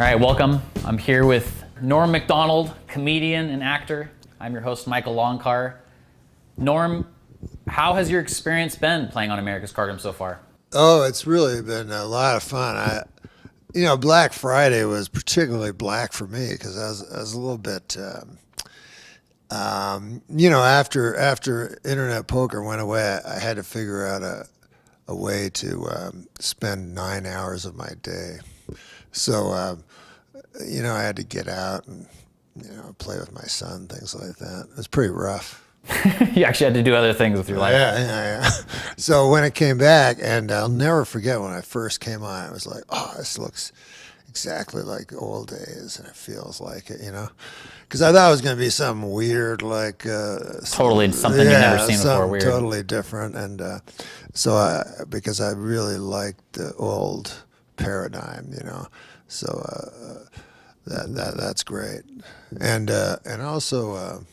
All right, welcome. I'm here with Norm Macdonald, comedian and actor. I'm your host, Michael Longcar. Norm, how has your experience been playing on America's Cardroom so far? Oh, it's really been a lot of fun. Black Friday was particularly black for me because I was a little bit, after internet poker went away, I had to figure out a way to spend 9 hours of my day. So, I had to get out and, play with my son, things like that. It was pretty rough. You actually had to do other things with your life. Yeah. So when it came back, and I'll never forget when I first came on, I was like, oh, this looks exactly like the old days, and it feels like it, because I thought it was going to be something weird, like totally something you've never seen before, weird. Totally different, and because I really liked the old paradigm, so that's great, and also.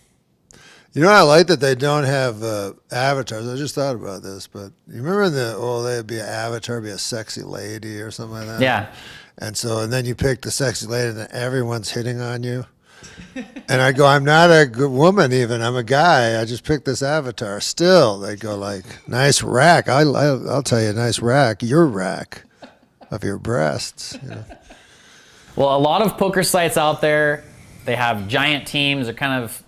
I like that they don't have avatars. I just thought about this, but you remember they'd be an avatar, be a sexy lady or something like that? Yeah. And then you pick the sexy lady and then everyone's hitting on you. And I go, I'm not a good woman even. I'm a guy. I just picked this avatar. Still, they go like, nice rack. I'll tell you, nice rack. Your rack of your breasts. Well, a lot of poker sites out there, they have giant teams. They're kind of,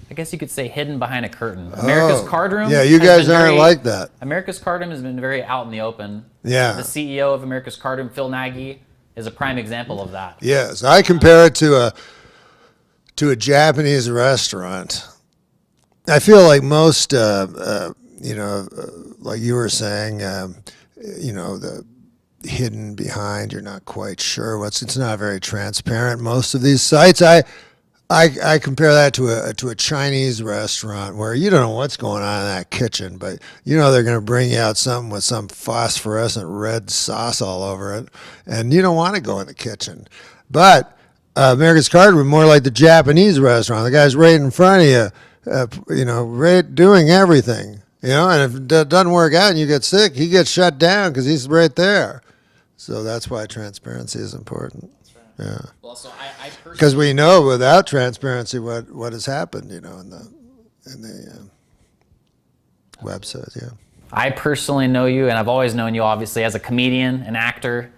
I guess you could say, hidden behind a curtain. America's Cardroom. Yeah, you guys aren't like that. America's Cardroom has been very out in the open. Yeah. The CEO of America's Cardroom, Phil Nagy, is a prime example of that. Yes, I compare it to a Japanese restaurant. I feel like most, like you were saying, the hidden behind, you're not quite sure it's not very transparent. Most of these sites, I compare that to a Chinese restaurant where you don't know what's going on in that kitchen, but they're going to bring you out something with some phosphorescent red sauce all over it, and you don't want to go in the kitchen. But America's Cardroom, more like the Japanese restaurant. The guy's right in front of you, right doing everything. And if it doesn't work out and you get sick, he gets shut down because he's right there. So that's why transparency is important. Yeah. Well, so I because we know without transparency what has happened, in the website. Yeah. I personally know you, and I've always known you, obviously, as a comedian, an actor.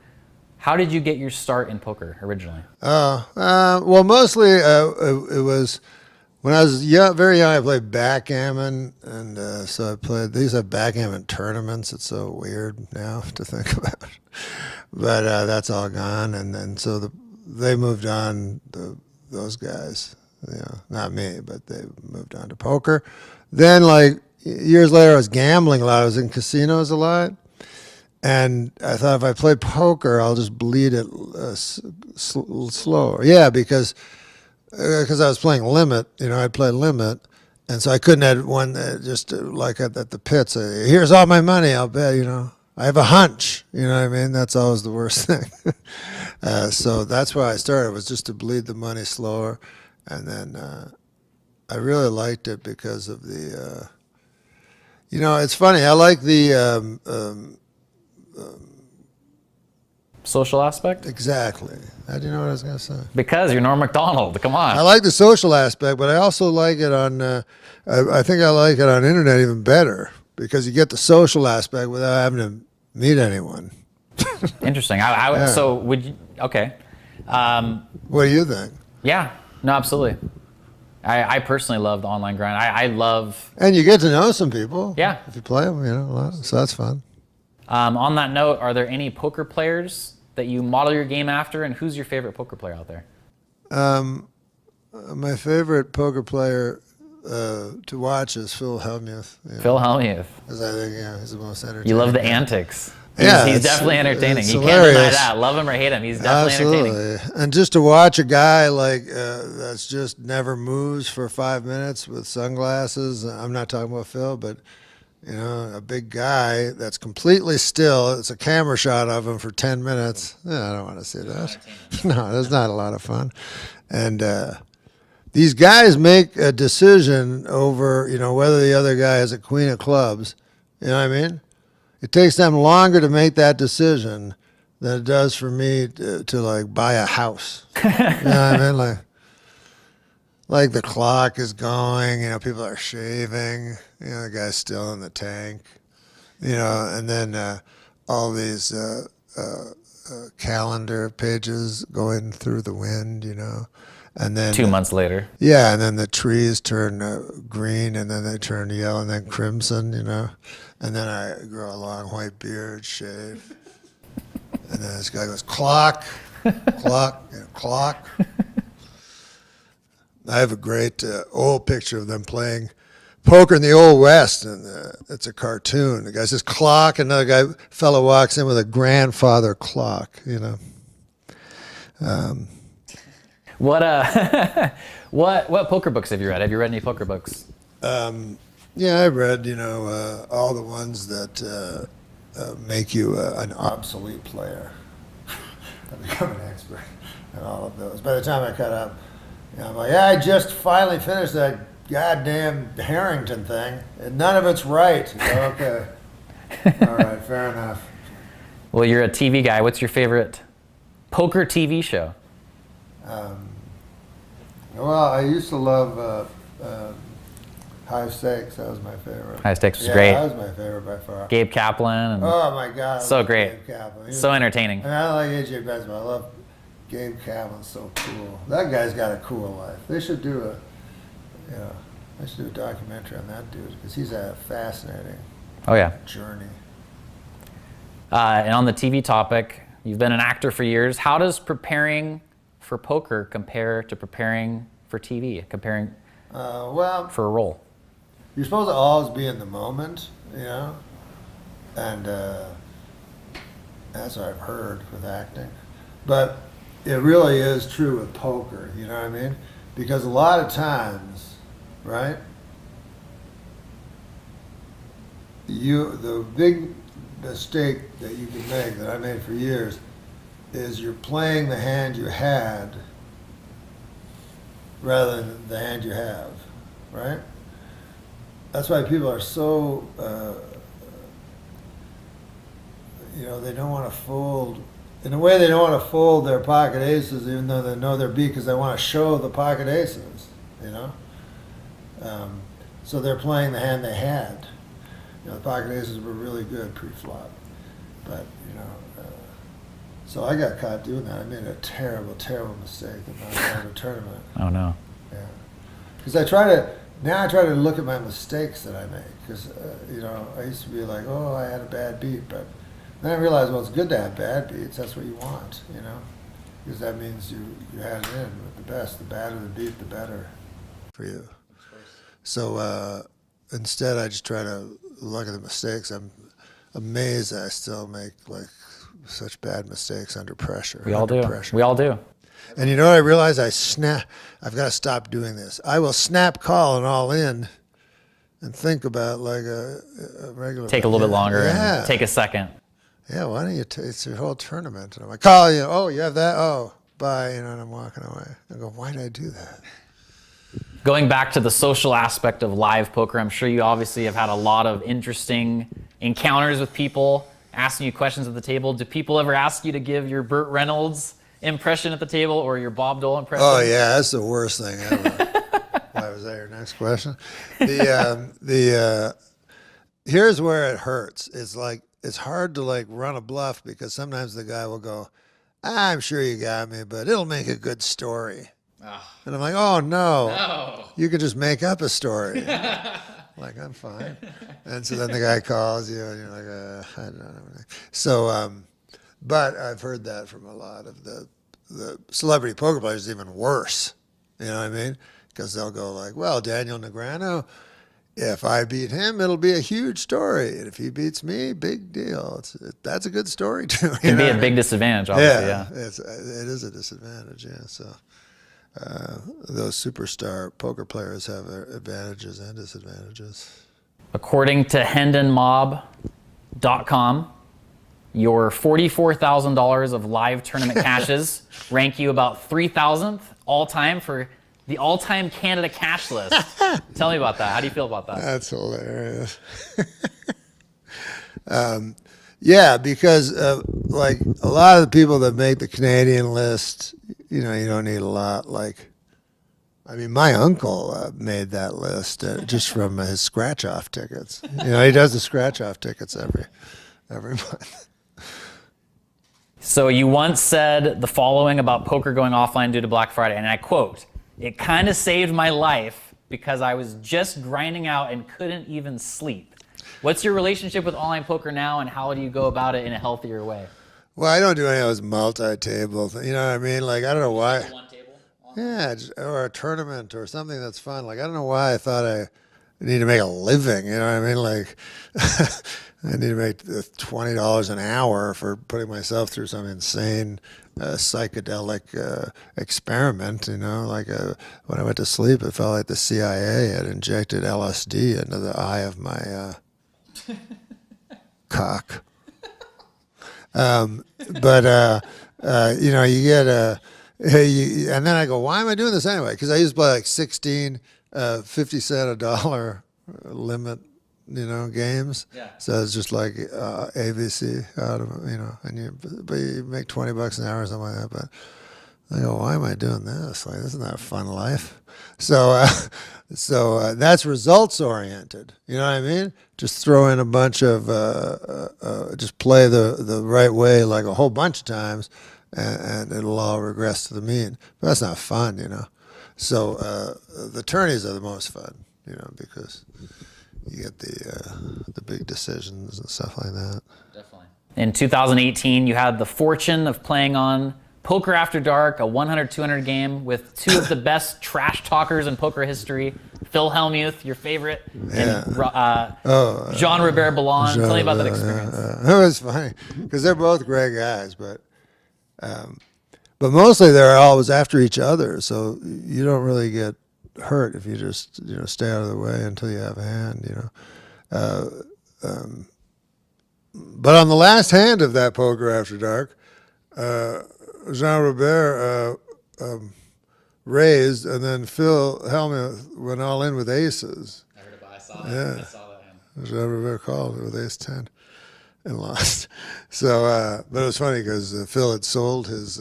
How did you get your start in poker originally? Well, mostly it was when I was very young. I played backgammon, and so I played. These have backgammon tournaments. It's so weird now to think about, but that's all gone. And then they moved on, those guys, not me, but they moved on to poker. Then, like, years later, I was gambling a lot. I was in casinos a lot. And I thought if I play poker, I'll just bleed it slower. Yeah, because I was playing limit. I'd play limit. And so I couldn't have one just like at the pits. Here's all my money, I'll bet, I have a hunch, you know what I mean? That's always the worst thing. So that's why I started, was just to bleed the money slower. And then I really liked it because of the, it's funny. I like the social aspect? Exactly. How do you know what I was going to say? Because you're Norm Macdonald. Come on. I like the social aspect, but I also like it on, I think I like it on internet even better because you get the social aspect without having to meet anyone. Interesting. Yeah. So would you, okay. What do you think? Yeah, no, absolutely. I personally love the online grind. I love... And you get to know some people. Yeah. If you play them, a lot, so that's fun. On that note, are there any poker players that you model your game after, and who's your favorite poker player out there? My favorite poker player to watch is Phil Hellmuth. Phil Hellmuth. Because I think, he's the most entertaining. You love the antics. He's definitely entertaining. You hilarious. can't deny that. Love him or hate him, he's definitely entertaining. And just to watch a guy like that's just never moves for 5 minutes with sunglasses. I'm not talking about Phil, but a big guy that's completely still. It's a camera shot of him for 10 minutes. I don't want to see that. No, that's not a lot of fun. And these guys make a decision over, whether the other guy has a queen of clubs. You know what I mean? It takes them longer to make that decision than it does for me to like buy a house. You know what I mean? Like the clock is going, people are shaving, the guy's still in the tank, and then all these calendar pages going through the wind, and then 2 months later. Yeah, and then the trees turn green, and then they turn yellow, and then crimson, and then I grow a long white beard, shave, and then this guy goes clock, clock, clock. I have a great old picture of them playing poker in the Old West, and it's a cartoon. The guy says clock, and another fellow walks in with a grandfather clock, What poker books have you read? Have you read any poker books? Yeah, I've read, all the ones that make you an obsolete player. I've become an expert in all of those. By the time I cut up, I'm like, I just finally finished that goddamn Harrington thing, and none of it's right. Okay. All right, fair enough. Well, you're a TV guy. What's your favorite poker TV show? Well, I used to love High Stakes. That was my favorite. High Stakes was great. That was my favorite by far. Gabe Kaplan. And Oh my God! so great. Gabe Kaplan. So entertaining. And I like AJ Benson, but I love Gabe Kaplan. So cool. That guy's got a cool life. They should do they should do a documentary on that dude because he's a fascinating Oh yeah. journey. And on the TV topic, you've been an actor for years. How does preparing for poker compare to preparing for TV? Comparing Well, for a role? you're supposed to always be in the moment, and that's what I've heard with acting. But it really is true with poker, you know what I mean? Because a lot of times, right, the big mistake that you can make, that I made for years, is you're playing the hand you had rather than the hand you have, right? That's why people are so, they don't want to fold. In a way, they don't want to fold their pocket aces, even though they know they're beat, because they want to show the pocket aces, So they're playing the hand they had. The pocket aces were really good pre-flop, but so I got caught doing that. I made a terrible, terrible mistake in the tournament. Oh no. Yeah, because I try to look at my mistakes that I make. Because I used to be like, oh, I had a bad beat, but then I realized, well, it's good to have bad beats. That's what you want, because that means you had it in with the best. The badder the beat, the better for you. So instead, I just try to look at the mistakes. I'm amazed that I still make such bad mistakes under pressure. We all do. Pressure. We all do. And you know what I realized? I've got to stop doing this. I will snap call and all in and think about like a regular. Take a little bit longer Yeah. and take a second. Yeah, why don't you? It's your whole tournament. And I'm like, call you. Oh, you have that? Oh, bye. And I'm walking away. I go, why did I do that? Going back to the social aspect of live poker, I'm sure you obviously have had a lot of interesting encounters with people asking you questions at the table. Do people ever ask you to give your Burt Reynolds impression at the table or your Bob Dole impression? Oh yeah, that's the worst thing ever. Why was that your next question? Here's where it hurts. It's hard to run a bluff because sometimes the guy will go, I'm sure you got me, but it'll make a good story. Oh. And I'm like, oh no, you can just make up a story. Like, I'm fine. And so then the guy calls you and you're like, I don't know. So, but I've heard that from a lot of the celebrity poker players, even worse. You know what I mean? Because they'll go like, well, Daniel Negreanu, if I beat him, it'll be a huge story. And if he beats me, big deal. That's a good story too. It can be a big disadvantage, obviously, yeah. It is a disadvantage, yeah. So those superstar poker players have their advantages and disadvantages. According to HendonMob.com, your $44,000 of live tournament cashes rank you about 3,000th all-time for the all-time Canada cash list. Tell me about that. How do you feel about that? That's hilarious. Yeah, because like a lot of the people that make the Canadian list, you don't need a lot. Like, I mean, my uncle made that list just from his scratch-off tickets. He does the scratch-off tickets every month. So you once said the following about poker going offline due to Black Friday, and I quote, "It kind of saved my life because I was just grinding out and couldn't even sleep." What's your relationship with online poker now, and how do you go about it in a healthier way? Well, I don't do any of those multi-table things. You know what I mean? Like, I don't know why. One table? Yeah, or a tournament or something that's fun. Like, I don't know why I thought I need to make a living. You know what I mean? Like, I need to make $20 an hour for putting myself through some insane psychedelic experiment. Like when I went to sleep, it felt like the CIA had injected LSD into the eye of my cock. But you get and then I go, why am I doing this anyway? Because I used to play like 16, 50 cent a dollar limit, games. Yeah. So it's just like ABC out of, but you make $20 an hour or something like that. But I go, why am I doing this? Like, this is not a fun life. So that's results oriented. You know what I mean? Just throw in a bunch of, just play the right way like a whole bunch of times, and it'll all regress to the mean. But that's not fun, So the tourneys are the most fun, because you get the big decisions and stuff like that. Definitely. In 2018, you had the fortune of playing on Poker After Dark, a 100-200 game with two of the best trash talkers in poker history, Phil Hellmuth, your favorite, and Jean Robert Ballon. Tell me about that experience. It was funny because they're both great guys, but mostly they're always after each other, so you don't really get hurt if you just stay out of the way until you have a hand. But on the last hand of that Poker After Dark, Jean Robert raised, and then Phil Hellmuth went all in with aces. I heard about it. I saw that. Yeah. I saw that. Jean Robert called with ace 10 and lost. So, but it was funny because Phil had sold his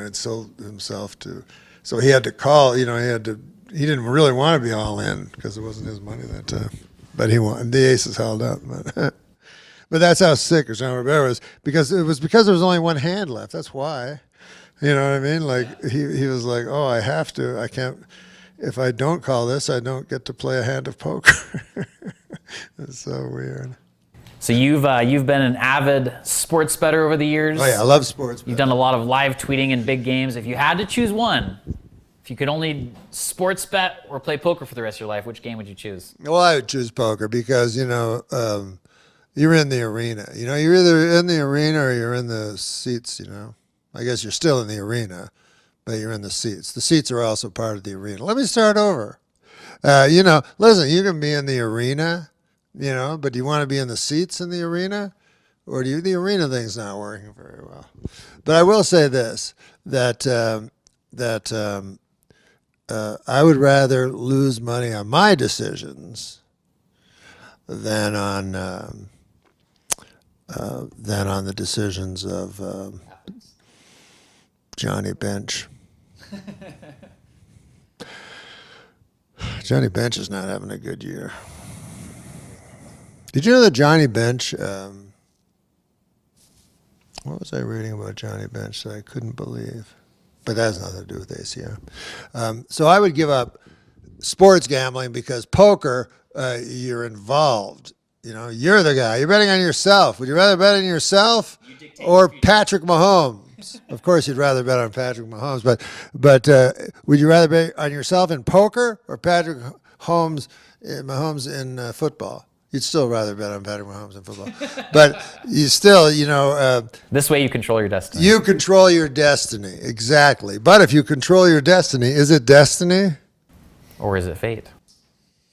had sold himself to, so he had to call. He didn't really want to be all in because it wasn't his money that time. But he won. The aces held up. But that's how sick Jean Robert was, because there was only one hand left. That's why. You know what I mean? Like he was like, oh, I can't. If I don't call this, I don't get to play a hand of poker. It's so weird. So you've been an avid sports bettor over the years. Oh yeah, I love sports betting. You've done a lot of live tweeting in big games. If you had to choose one, if you could only sports bet or play poker for the rest of your life, which game would you choose? Well, I would choose poker because you're in the arena. You're either in the arena or you're in the seats. I guess you're still in the arena, but you're in the seats. The seats are also part of the arena. Let me start over. Listen, you can be in the arena, but do you want to be in the seats in the arena? Or the arena thing's not working very well. But I will say this, that I would rather lose money on my decisions than on the decisions of Johnny Bench. Johnny Bench is not having a good year. Did you know that Johnny Bench? What was I reading about Johnny Bench that I couldn't believe? But that has nothing to do with ACR. So I would give up sports gambling because poker, you're involved. You're the guy. You're betting on yourself. Would you rather bet on yourself or Patrick Mahomes? Of course, you'd rather bet on Patrick Mahomes. But would you rather bet on yourself in poker or Patrick Mahomes in football? You'd still rather bet on Patrick Mahomes in football. But you still, this way you control your destiny. You control your destiny, exactly. But if you control your destiny, is it destiny? Or is it fate?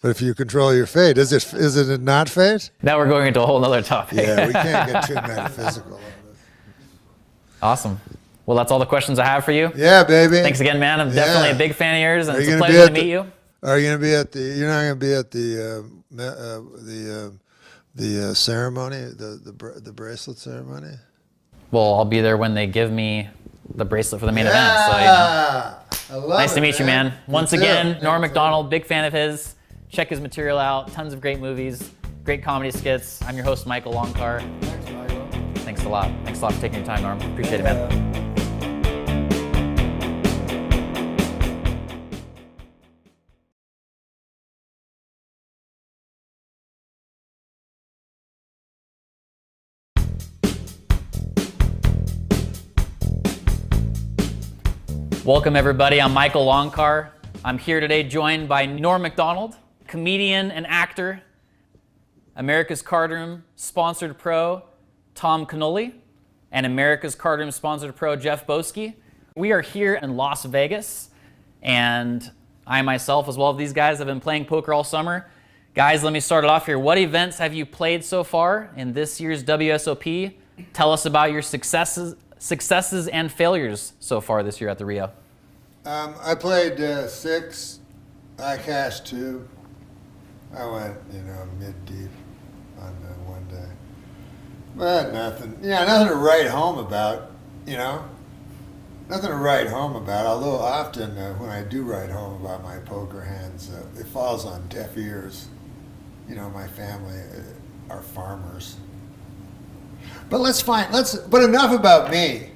But if you control your fate, is it not fate? Now we're going into a whole other topic. Yeah, we can't get too metaphysical on this. Awesome. Well, that's all the questions I have for you. Yeah, baby. Thanks again, man. I'm definitely a big fan of yours, and it's a gonna pleasure to meet you. Are you gonna be at the? You're not gonna be at the ceremony, the bracelet ceremony. Well, I'll be there when they give me the bracelet for the main event. So, I love nice it, to meet you, man. Once too. again, Norm Me too. Macdonald, big fan of his. Check his material out. Tons of great movies, great comedy skits. I'm your host, Michael Longcar. Thanks, Michael. Thanks a lot. Thanks a lot for taking your time, Norm. Appreciate it, man. Welcome, everybody. I'm Michael Longcar. I'm here today joined by Norm Macdonald, comedian and actor, America's Cardroom sponsored pro, Tom Cannoli, and America's Cardroom sponsored pro, Jeff Boski. We are here in Las Vegas, and I myself, as well as these guys, have been playing poker all summer. Guys, let me start it off here. What events have you played so far in this year's WSOP? Tell us about your successes and failures so far this year at the Rio. I played 6. I cashed 2. I went, mid-deep on one day. But nothing. Nothing to write home about, Nothing to write home about, although often when I do write home about my poker hands, it falls on deaf ears. My family are farmers. But but enough about me.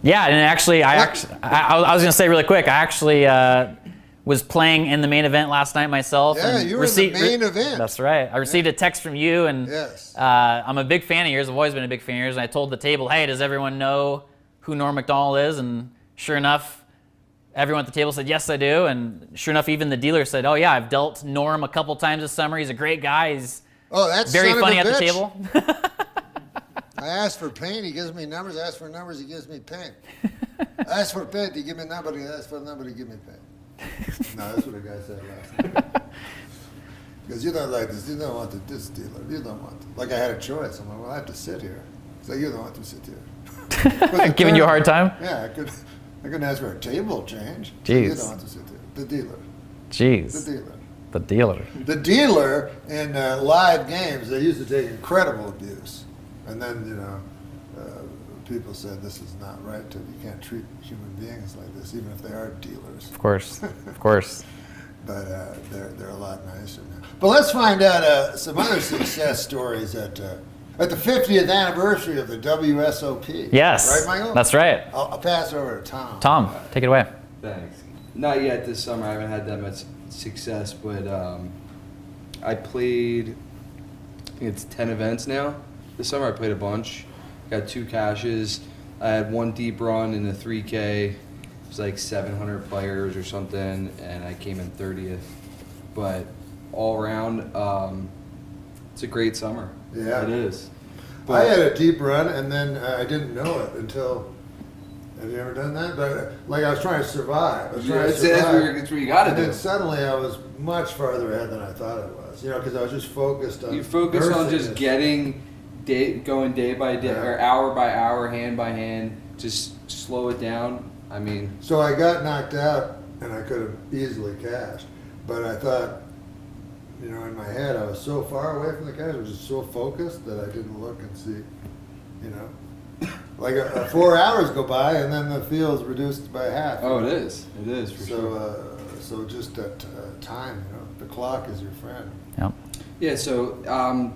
Yeah, and actually, I was going to say really quick, I actually was playing in the main event last night myself. Yeah, and you were in the main event. That's right. I received a text from you, and yes. I'm a big fan of yours. I've always been a big fan of yours, and I told the table, hey, does everyone know who Norm Macdonald is? And sure enough, everyone at the table said, yes, I do. And sure enough, even the dealer said, oh, yeah, I've dealt Norm a couple times this summer. He's a great guy. He's very funny at the table. I asked for pain, he gives me numbers. I ask for numbers, he gives me pain. I ask for pain, he gives me a number. I ask for a number, he gives me pain. No, that's what the guy said last night. Because you don't like this, you don't want this dealer, you don't want it. Like I had a choice. I'm like, well, I have to sit here. So you don't want to sit here. Giving you a hard time? Yeah, I couldn't ask for a table change. Jeez. You don't want to sit here. The dealer. Jeez. The dealer. The dealer. The dealer in live games, they used to take incredible abuse. And then, people said this is not right. You can't treat human beings like this, even if they are dealers. Of course, of course. But they're a lot nicer now. But let's find out some other success stories at the 50th anniversary of the WSOP. Yes. Right, Michael? That's right. I'll pass it over to Tom. Tom, take it away. Thanks. Not yet this summer. I haven't had that much success, but I played, I think it's 10 events now. This summer I played a bunch. Got 2 cashes. I had 1 deep run in the 3K. It was like 700 players or something, and I came in 30th. But all around, it's a great summer. Yeah. It is. I had a deep run, and then I didn't know it until. Have you ever done that? But I was trying to survive. That's what you got to do. And then suddenly I was much farther ahead than I thought I was. Because I was just focused on. You focus on just getting. Going day by day, or hour by hour, hand by hand, just slow it down. I mean. So I got knocked out, and I could have easily cashed, but I thought, in my head, I was so far away from the cash, I was just so focused that I didn't look and see, like 4 hours go by, and then the field's reduced by half. Oh, it is for sure. So just that time, the clock is your friend. Yep. Yeah, so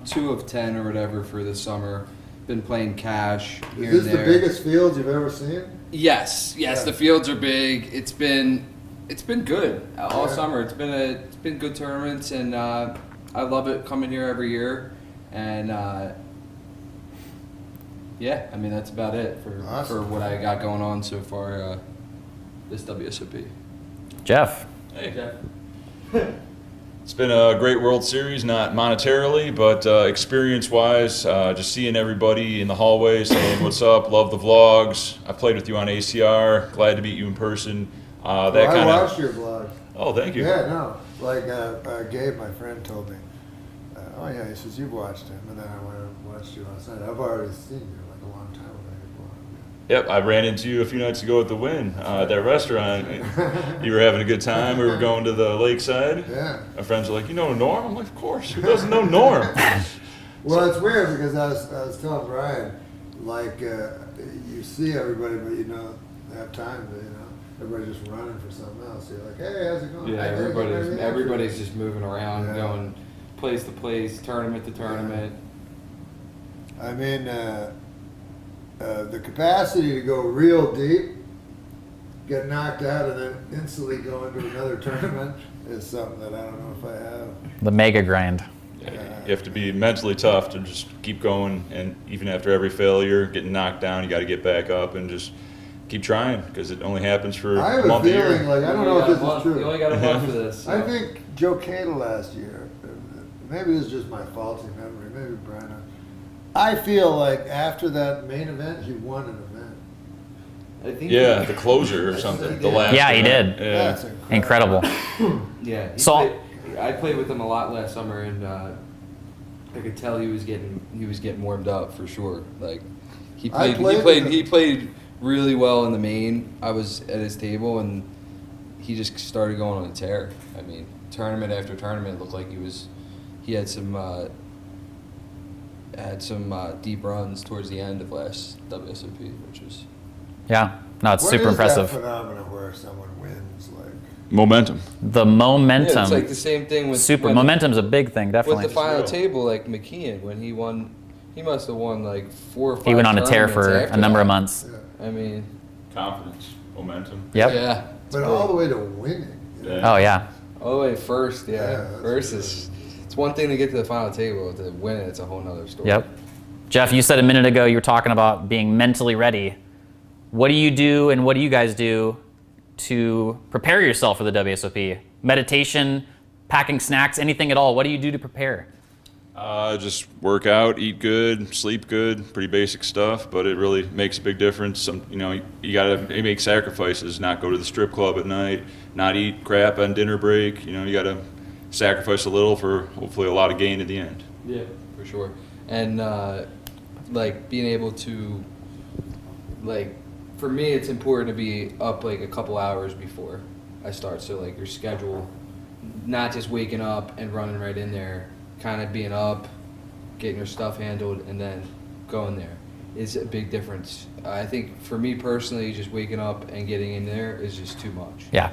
2 of 10 or whatever for this summer. Been playing cash here Is this and there. the biggest fields you've ever seen? Yes, Yeah. the fields are big. It's been good all summer. It's been good tournaments, and I love it coming here every year. And I mean that's about it for what I got going on so far this WSOP. Jeff. Hey, Jeff. It's been a great World Series, not monetarily, but experience-wise, just seeing everybody in the hallway saying, what's up, love the vlogs. I played with you on ACR, glad to meet you in person. I watched your vlog. Oh, thank you. Yeah, no. Like Gabe, my friend, told me, he says, you've watched him. And then I went and watched you last night. I've already seen you like a long time ago. Yep, I ran into you a few nights ago at the Wynn, at that restaurant. You were having a good time. We were going to the lakeside. Yeah. My friends were like, "You know Norm?" I'm like, "Of course. Who doesn't know Norm?" Well, it's weird because I was telling Brian, like, you see everybody, but you don't have time to, everybody's just running for something else. You're like, hey, how's it going? Yeah, Hey, everybody's just moving around, Yeah. going place to place, tournament to tournament. I mean, the capacity to go real deep, get knocked out, and then instantly go into another tournament is something that I don't know if I have. The mega grind. You have to be mentally tough to just keep going, and even after every failure, getting knocked down, you got to get back up and just keep trying because it only happens for I have a month a a year. feeling, like, I don't know if this is true. You only got a month for this. I think Joe Cato last year, maybe this is just my faulty memory, maybe Brian, I feel like after that main event, he won an event. I think Yeah, the closer or something. The last. Yeah, he event. did. Yeah. That's Incredible. Yeah. I played with him a lot last summer, and I could tell he was getting warmed up for sure. Like he played really well in the main. I was at his table, and he just started going on a tear. I mean, tournament after tournament, it looked like he had some deep runs towards the end of last WSOP, which was Yeah. No, it's What super is impressive. that phenomenon where someone wins? Like, Momentum. The momentum. Yeah, it's like the same thing with Momentum's a big thing, definitely. with the final real. table. Like McKeon, when he won, he must have won like 4 or 5. He went on a tear for tournaments a after number of that. months. yeah. I mean, Confidence. Momentum. Yep. yeah. But all the way to winning. you know? Yeah. Oh, yeah. Oh wait, first, Yeah, yeah. that's First is it's one thing to get to the final table. To win it, it's a whole nother story. Yep. Jeff, you said a minute ago you were talking about being mentally ready. What do you do and what do you guys do to prepare yourself for the WSOP? Meditation, packing snacks, anything at all? What do you do to prepare? Just work out, eat good, sleep good, pretty basic stuff, but it really makes a big difference. You gotta make sacrifices, not go to the strip club at night, not eat crap on dinner break. You gotta sacrifice a little for hopefully a lot of gain at the end. Yeah, for sure. And like being able to, like, for me, it's important to be up like a couple hours before I start. So like your schedule, not just waking up and running right in there, kind of being up, getting your stuff handled, and then going there is a big difference. I think for me personally, just waking up and getting in there is just too much. Yeah.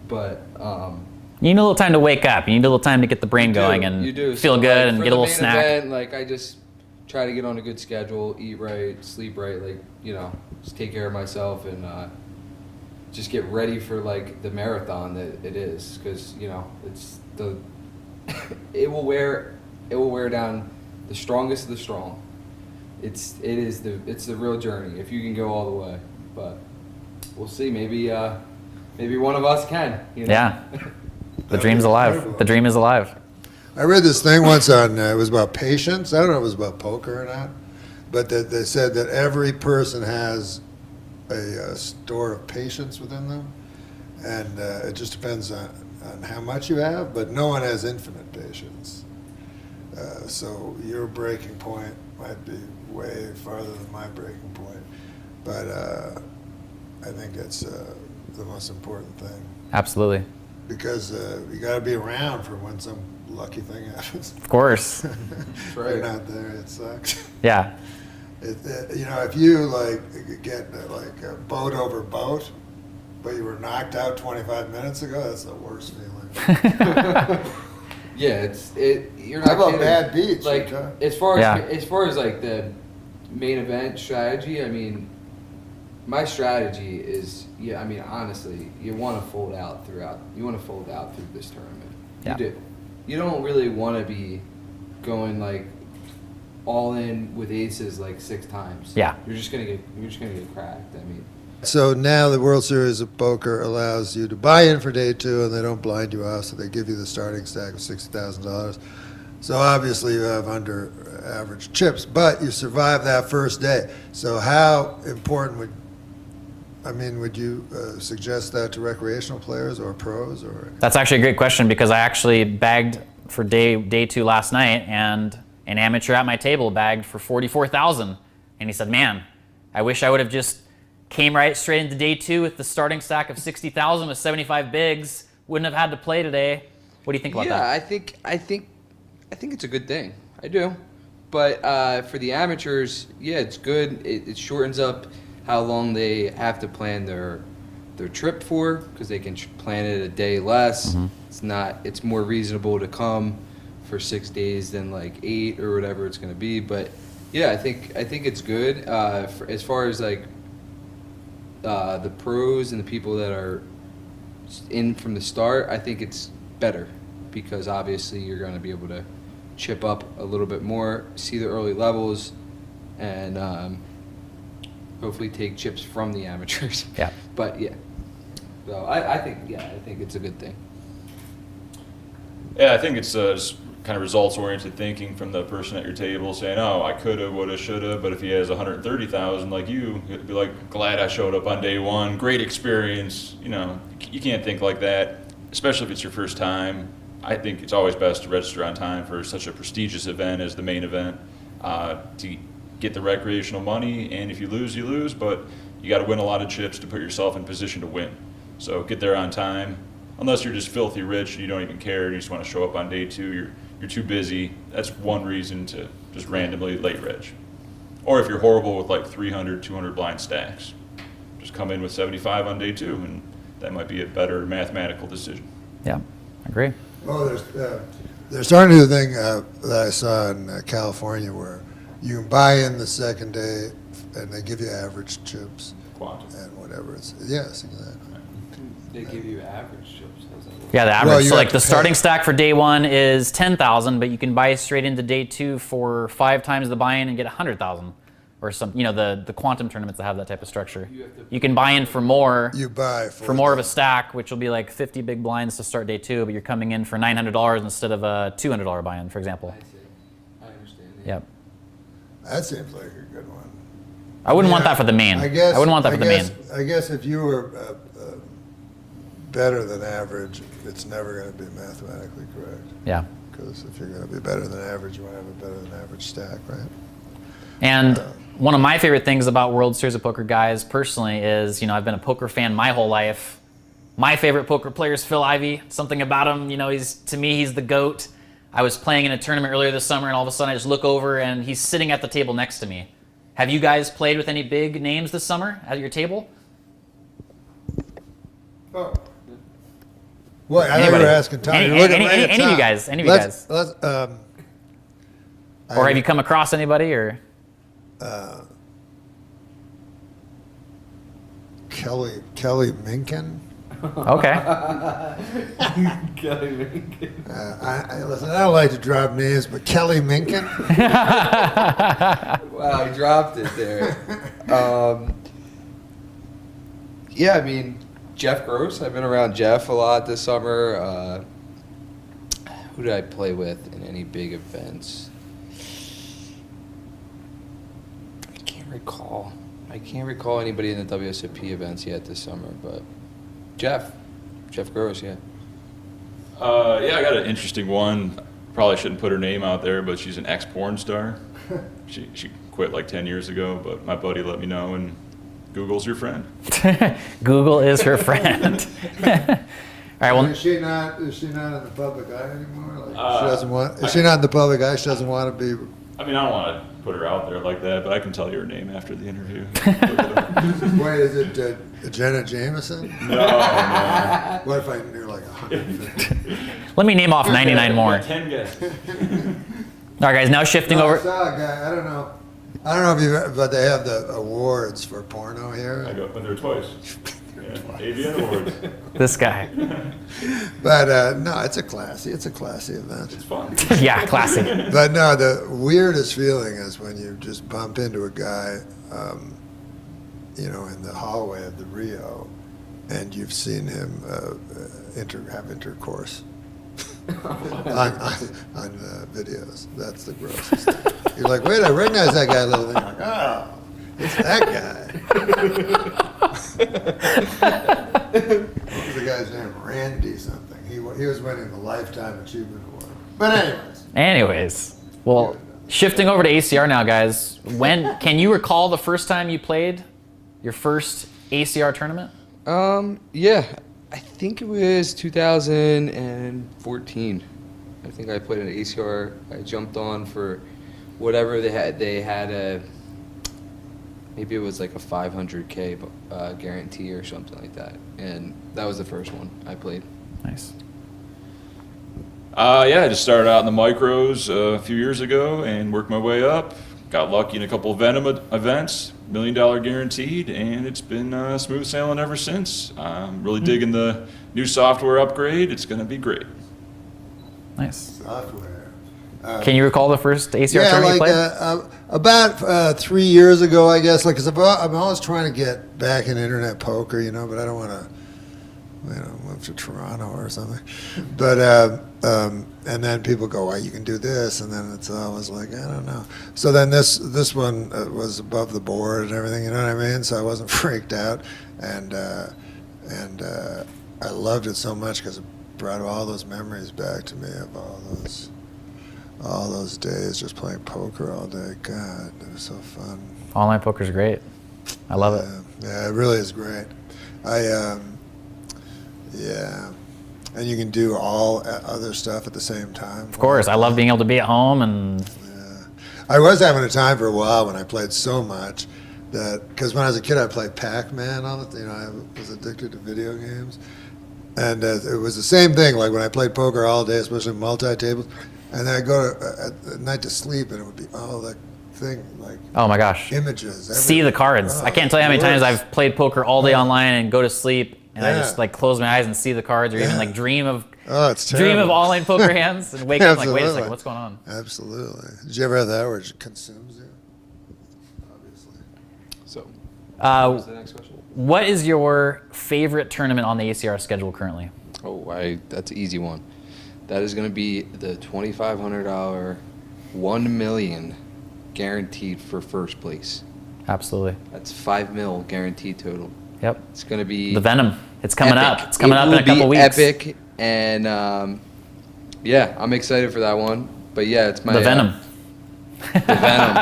But You need a little time to wake up. You need a little time to get the brain going and you do. feel So, good like, and for get a the little main snack. Event, like I just try to get on a good schedule, eat right, sleep right, like just take care of myself and just get ready for like the marathon that it is, because it's the it will wear down the strongest of the strong. It's the real journey if you can go all the way, but we'll see. Maybe one of us can. Yeah. The dream's alive. The dream is alive. I read this thing once on, it was about patience. I don't know if it was about poker or not, but that they said that every person has a store of patience within them, and it just depends on how much you have, but no one has infinite patience. So your breaking point might be way farther than my breaking point, but I think it's the most important thing, Absolutely. because you got to be around for when some lucky thing happens. Of course. If right. you're not there, it sucks. Yeah. If you get like a boat over boat, but you were knocked out 25 minutes ago, that's the worst feeling. Yeah, you're not How about kidding. bad beats? Like Right? as far as Yeah. like the main event strategy, I mean, my strategy is honestly, you want to fold out through this tournament. Yeah. You do. You don't really want to be going like all in with aces like 6 times. Yeah. You're just gonna get cracked. I mean, So now the World Series of Poker allows you to buy in for day 2, and they don't blind you out, so they give you the starting stack of $60,000. So obviously you have under average chips, but you survive that first day. So how important would you suggest that to recreational players or pros? Or That's actually a great question, because I actually bagged for day 2 last night, and an amateur at my table bagged for $44,000, and he said, "Man, I wish I would have just came right straight into day 2 with the starting stack of 60,000 with 75 bigs. Wouldn't have had to play today. What do you think about that? Yeah, I think it's a good thing. I do. But for the amateurs, yeah, it's good. It shortens up how long they have to plan their trip for, because they can plan it a day less. It's more reasonable to come for 6 days than like 8 or whatever it's going to be. But yeah, I think it's good. As far as like the pros and the people that are in from the start, I think it's better, because obviously you're going to be able to chip up a little bit more, see the early levels, and hopefully take chips from the amateurs. Yeah. But yeah, so I think it's a good thing. Yeah, I think it's just kind of results-oriented thinking from the person at your table, saying, "Oh, I coulda, woulda, shoulda." But if he has 130,000 like you, he'd be like, "Glad I showed up on day one. Great experience." You know, you can't think like that, especially if it's your first time. I think it's always best to register on time for such a prestigious event as the main event, to get the recreational money. And if you lose, you lose, but you got to win a lot of chips to put yourself in position to win. So get there on time. Unless you're just filthy rich and you don't even care and you just want to show up on day 2, you're too busy. That's one reason to just randomly late reg. Or if you're horrible with like 300, 200 blind stacks, just come in with 75 on day 2, and that might be a better mathematical decision. Yeah, I agree. Oh, they're starting to do a thing that I saw in California where you can buy in the second day and they give you average chips Quantum. and whatever it's. Yes, exactly. They give you average chips. How's that work? Yeah, the average. Well, you so have like to the pay. starting stack for day 1 is 10,000, but you can buy straight into day 2 for 5 times the buy-in and get 100,000, or some. You know, the quantum tournaments that have that type of structure. You can buy in for more. You buy For more of a stack, which will be like 50 big blinds to start day 2, but you're coming in for $900 instead of a $200 buy-in, for example. I see. I understand. Yep. That seems like a good one. I wouldn't want Yeah, that for the main. I guess. wouldn't want that for the main. I guess if you were better than average, it's never going to be mathematically correct. Yeah. Because if you're going to be better than average, you want to have a better than average stack, right? And one of my favorite things about World Series of Poker guys personally is, I've been a poker fan my whole life. My favorite poker player is Phil Ivey. Something about him, to me, he's the GOAT. I was playing in a tournament earlier this summer, and all of a sudden I just look over and he's sitting at the table next to me. Have you guys played with any big names this summer at your table? Oh. What? I thought you Anybody? were asking Tom. Any- You're looking any- right at any of you Tom. guys, any of you guys. Let's, Or have you come across anybody? Or Kelly Minkin? okay. Listen, I don't like to drop names, but Kelly Minkin? Wow, he dropped it there. Yeah, I mean, Jeff Gross. I've been around Jeff a lot this summer. Who did I play with in any big events? I can't recall anybody in the WSOP events yet this summer, but Jeff Gross, yeah. Yeah, I got an interesting one. Probably shouldn't put her name out there, but she's an ex-porn star. She quit like 10 years ago, but my buddy let me know, and Google's your friend. Google is her friend. All right. Well, Is she not in the public eye anymore? Like, she doesn't want. Is she not in the public eye? She doesn't want to be. I mean, I don't want to put her out there like that, but I can tell you her name after the interview. Wait, is it Jenna Jameson? No. What if I knew like 150? let me name off 99 more. 10 guesses. All right, guys. Now shifting No, I over. saw a guy. I don't know if you, but they have the awards for porno I here. went there twice. Yeah, AVN Awards. This guy. But no, it's a classy event. It's fun. Yeah, classic. But no, the weirdest feeling is when you just bump into a guy, in the hallway of the Rio, and you've seen him have intercourse on videos. That's the grossest thing. You're like, wait, I recognize that guy a little bit. You're like, oh, it's that guy. What was the guy's name? Randy something. He was winning the Lifetime Achievement Award. But Anyways, well, shifting over to ACR now, guys. When can you recall the first time you played your first ACR tournament? Yeah, I think it was 2014. I think I played an ACR. I jumped on for whatever they had. They had maybe it was like a 500K guarantee or something like that, and that was the first one I played. Nice. Yeah, I just started out in the micros a few years ago and worked my way up. Got lucky in a couple of Venom events, $1 million guaranteed, and it's been smooth sailing ever since. I'm really digging the new software upgrade. It's going to be great. Nice. Software. Can you recall the first ACR Yeah, tournament you like played? about 3 years ago, I guess. Like, cause I'm always trying to get back in internet poker, but I don't want to, move to Toronto or something. But and then people go, "Well, you can do this," and then it's always like, I don't know. So then this one was above the board and everything, you know what I mean? So I wasn't freaked out, and I loved it so much because it brought all those memories back to me of all those days just playing poker all day. God, it was so fun. Online poker's great. I love it. Yeah, it really is great. Yeah, and you can do all other stuff at the same time. Of course, I love being able to be at home and Yeah, I was having a time for a while when I played so much because when I was a kid I played Pac-Man all the I was addicted to video games, and it was the same thing. Like when I played poker all day, especially multi-tables, and then I go at night to sleep, and it would be all that thing like oh my gosh, images. see the cards. I can't tell you how many times I've played poker all day online and go to sleep. And I just like close my eyes and see the cards, or even like dream of it's terrible. online poker hands, and wake up like, wait a second, what's going on? Absolutely. Did you ever have that where it consumes you? Obviously. So, what's the next question? What is your favorite tournament on the ACR schedule currently? Oh, that's an easy one. That is going to be the $2,500 $1 million guaranteed for first place. Absolutely. That's $5 million guaranteed total. Yep. It's going to be The Venom. It's coming epic. up. It's coming up in a couple weeks. Epic, and yeah, I'm excited for that one. But yeah, it's my The Venom. The Venom.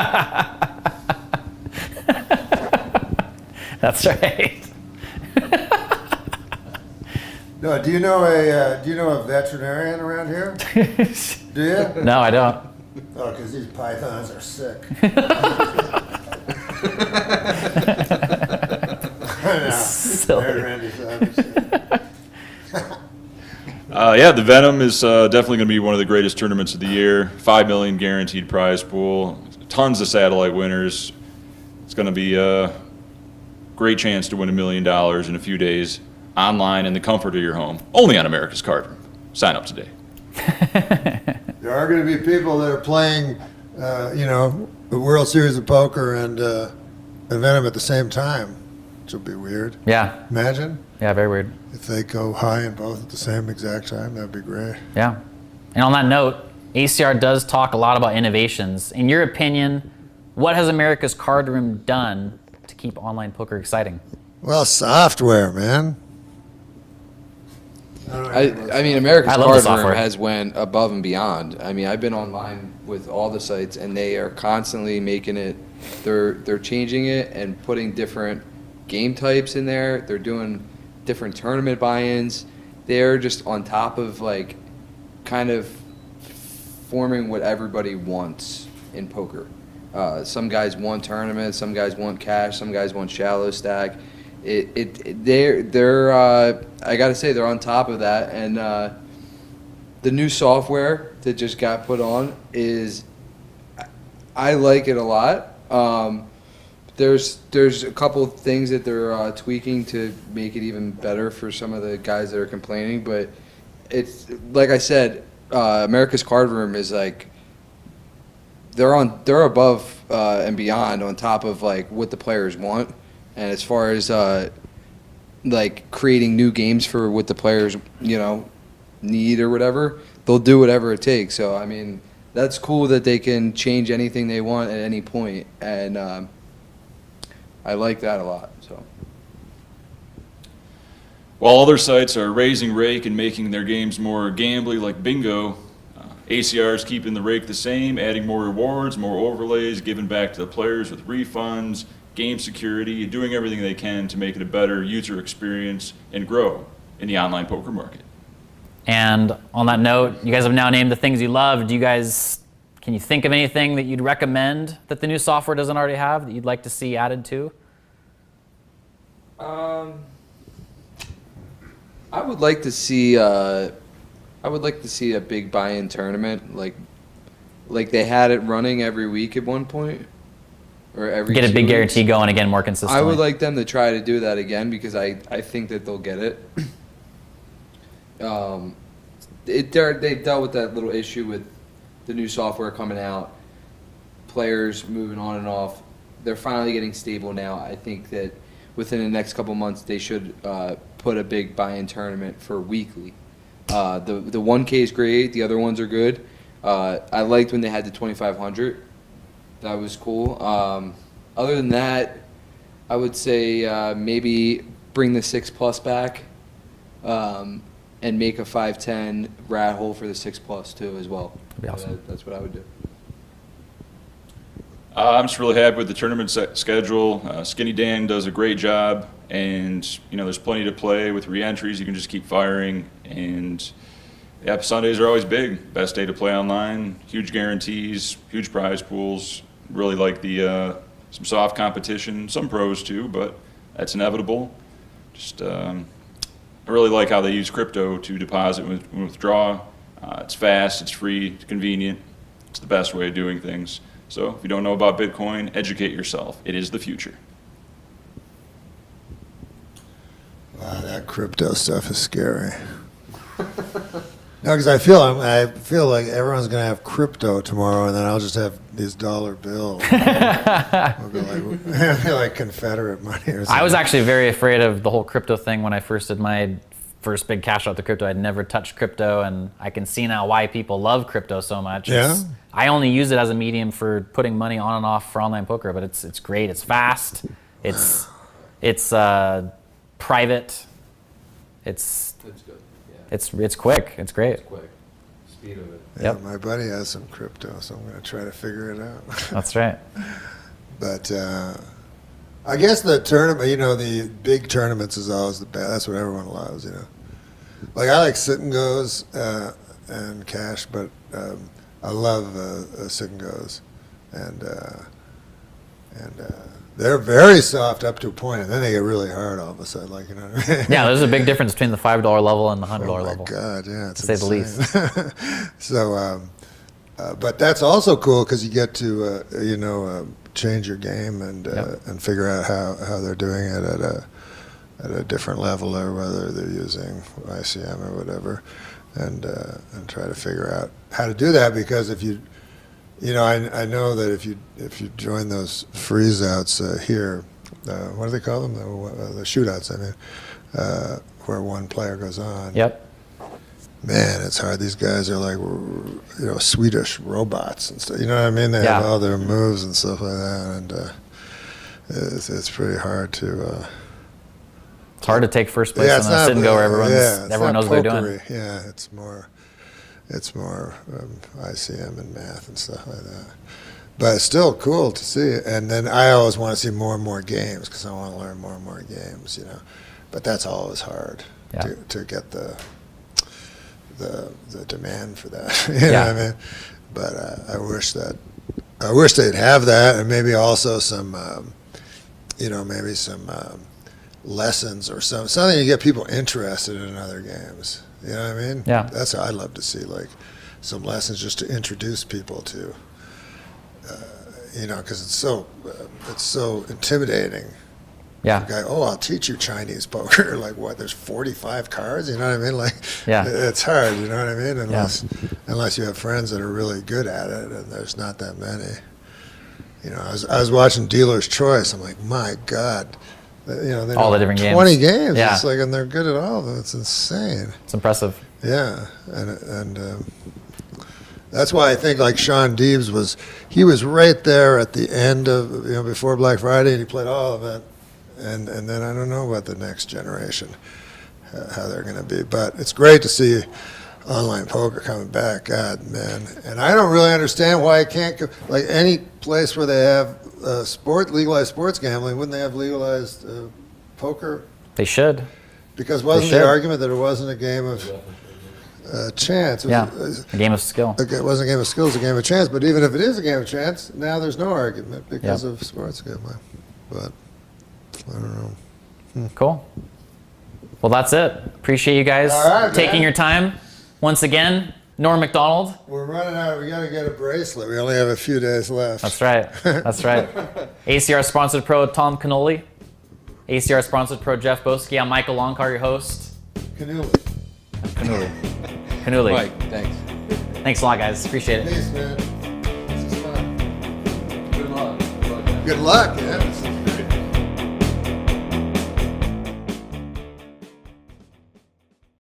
That's right. No, do you know a veterinarian around here? Do you? No, I don't. Oh, because these pythons are sick. Silly. Yeah, the Venom is definitely going to be one of the greatest tournaments of the year. $5 million guaranteed prize pool, tons of satellite winners. It's going to be a great chance to win $1 million in a few days online in the comfort of your home, only on America's Cardroom. Sign up today. There are going to be people that are playing, the World Series of Poker and Venom at the same time, which will be weird. Yeah. Imagine Yeah, very weird. if they go high in both at the same exact time. That'd be great. Yeah. And on that note, ACR does talk a lot about innovations. In your opinion, what has America's Cardroom done to keep online poker exciting? Well, software, man. I mean, America's I love the Cardroom software. has went above and beyond. I mean, I've been online with all the sites, and they are constantly making it. They're changing it and putting different game types in there. They're doing different tournament buy-ins. They're just on top of like, kind of forming what everybody wants in poker. Some guys want tournaments, some guys want cash, some guys want shallow stack. They're I gotta say they're on top of that, and the new software that just got put on is I like it a lot. There's a couple of things that they're tweaking to make it even better for some of the guys that are complaining, but it's like I said, America's Cardroom is like they're above and beyond on top of like what the players want. And as far as like creating new games for what the players need or whatever, they'll do whatever it takes. So I mean, that's cool that they can change anything they want at any point, and I like that a lot. So While other sites are raising rake and making their games more gambly like bingo, ACR is keeping the rake the same, adding more rewards, more overlays, giving back to the players with refunds, game security, doing everything they can to make it a better user experience and grow in the online poker market. And on that note, you guys have now named the things you love. Can you think of anything that you'd recommend that the new software doesn't already have that you'd like to see added to? I would like to see a big buy-in tournament, like they had it running every week at one point, or every Get a 2 big weeks. guarantee going again more consistently. I would like them to try to do that again because I think that they'll get it. They dealt with that little issue with the new software coming out, players moving on and off. They're finally getting stable now. I think that within the next couple months they should put a big buy-in tournament for weekly. The 1K is great. The other ones are good. I liked when they had the 2,500. That was cool. Other than that, I would say maybe bring the 6+ back, and make a 5-10 rat hole for the 6+ too as well. That'd be awesome. That's what I would do. I'm just really happy with the tournament schedule. Skinny Dan does a great job, and there's plenty to play with re-entries. You can just keep firing, and yeah, Sundays are always big. Best day to play online. Huge guarantees, huge prize pools. Really like the some soft competition, some pros too, but that's inevitable. Just I really like how they use crypto to deposit and withdraw. It's fast, it's free, it's convenient. It's the best way of doing things. So if you don't know about Bitcoin, educate yourself. It is the future. Wow, that crypto stuff is scary. No, because I feel like everyone's gonna have crypto tomorrow, and then I'll just have these dollar bills. It'll be like Confederate money or something. I was actually very afraid of the whole crypto thing when I first did my first big cash out to crypto. I'd never touched crypto, and I can see now why people love crypto so much. I only use it as a medium for putting money on and off for online poker, but it's great. It's fast. It's private. It's good. Yeah. It's quick. It's great. It's quick. Speed of it. Yeah, Yep. my buddy has some crypto, so I'm gonna try to figure it out. That's right. But I guess the tournament, the big tournaments is always the best. That's what everyone loves, Like I like sit and goes and cash, but I love sit and goes, and they're very soft up to a point, and then they get really hard all of a sudden. Like what I mean? Yeah, there's a big difference between the $5 level and the $100 Oh my level. God, yeah, it's to say the insane. So, but that's also cool because you get to change your game and figure out how they're doing it at a different level, or whether they're using ICM or whatever, and try to figure out how to do that. Because if you I know that if you join those freeze outs here, what do they call them? The shootouts, I mean, where one player goes on. Yep. Man, it's hard. These guys are like, Swedish robots and stuff. You know what I mean? They have all their moves and stuff like that, and it's pretty hard to. It's hard to take first place on a sit and go where everyone knows what they're doing. Yeah, it's more ICM and math and stuff like that. But it's still cool to see it. And then I always want to see more and more games because I want to learn more and more games, But that's always hard to get the demand for that. You know what I mean? But I wish they'd have that, and maybe also some lessons or something to get people interested in other games. You know what I mean? Yeah. That's what I'd love to see, like some lessons just to introduce people to, because it's so intimidating. Yeah. The guy, I'll teach you Chinese poker. Like what? There's 45 cards. You know what I mean? Like, it's hard. You know what I mean? Unless you have friends that are really good at it, and there's not that many. I was watching Dealer's Choice. I'm like, my God. They all the different 20 games. games. Yeah. It's like, and they're good at all of them. It's insane. It's impressive. Yeah, and that's why I think like Sean Deebs was right there at the end of before Black Friday, and he played all of it, and then I don't know about the next generation, how they're going to be, but it's great to see online poker coming back. God, man, and I don't really understand why it can't go like any place where they have legalized sports gambling, wouldn't they have legalized poker? They should. Because wasn't should. the argument that it wasn't a game of chance? It was, A game of skill. it wasn't a game of skill, it was a game of chance. But even if it is a game of chance, now there's no argument because Yep. of sports gambling. But I don't know. Cool. Well, that's it. Appreciate you guys All right, taking man. your time. Once again, Norm Macdonald. We're running out. We got to get a bracelet. We only have a few days left. That's right. That's right. ACR sponsored pro Tom Canoli. ACR sponsored pro Jeff Boski. I'm Michael Longcar, your host. Canoe. Canoli. Mike, thanks. Thanks a lot, guys. Appreciate it. Peace, man. This is fun. Good luck. Good luck, yeah. This is